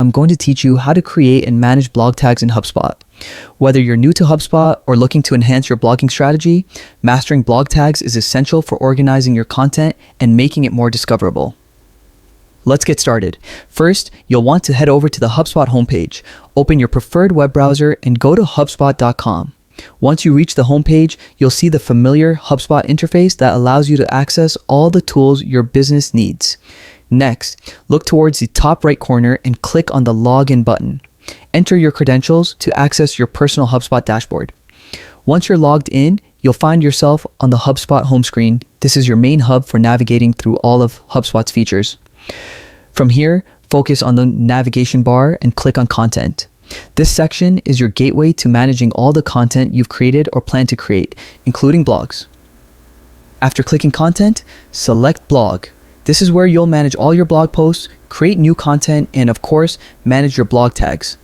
I'm going to teach you how to create and manage blog tags in HubSpot. Whether you're new to HubSpot or looking to enhance your blogging strategy, mastering blog tags is essential for organizing your content and making it more discoverable. Let's get started. First, you'll want to head over to the HubSpot homepage. Open your preferred web browser and go to hubspot.com. Once you reach the homepage, you'll see the familiar HubSpot interface that allows you to access all the tools your business needs. Next, look towards the top right corner and click on the Login button. Enter your credentials to access your personal HubSpot dashboard. Once you're logged in, you'll find yourself on the HubSpot home screen. This is your main hub for navigating through all of HubSpot's features. From here, focus on the navigation bar and click on Content. This section is your gateway to managing all the content you've created or plan to create, including blogs. After clicking Content, select Blog. This is where you'll manage all your blog posts, create new content, and of course, manage your blog tags.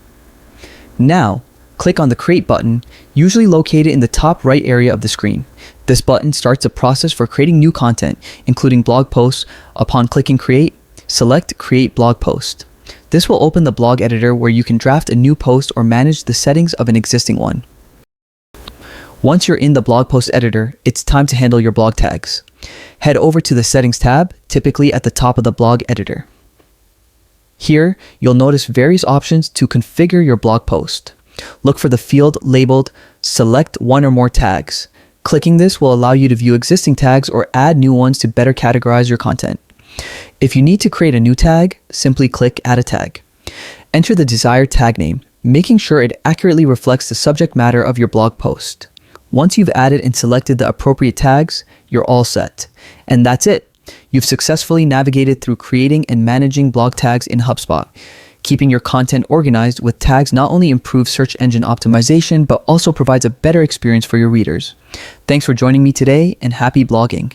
Now, click on the Create button, usually located in the top right area of the screen. This button starts a process for creating new content, including blog posts. Upon clicking Create, select Create Blog Post. This will open the blog editor where you can draft a new post or manage the settings of an existing one. Once you're in the blog post editor, it's time to handle your blog tags. Head over to the Settings tab, typically at the top of the blog editor. Here, you'll notice various options to configure your blog post. Look for the field labeled Select One or More Tags. Clicking this will allow you to view existing tags or add new ones to better categorize your content. If you need to create a new tag, simply click Add a Tag. Enter the desired tag name, making sure it accurately reflects the subject matter of your blog post. Once you've added and selected the appropriate tags, you're all set. And that's it. You've successfully navigated through creating and managing blog tags in HubSpot. Keeping your content organized with tags not only improves search engine optimization, but also provides a better experience for your readers. Thanks for joining me today, and happy blogging.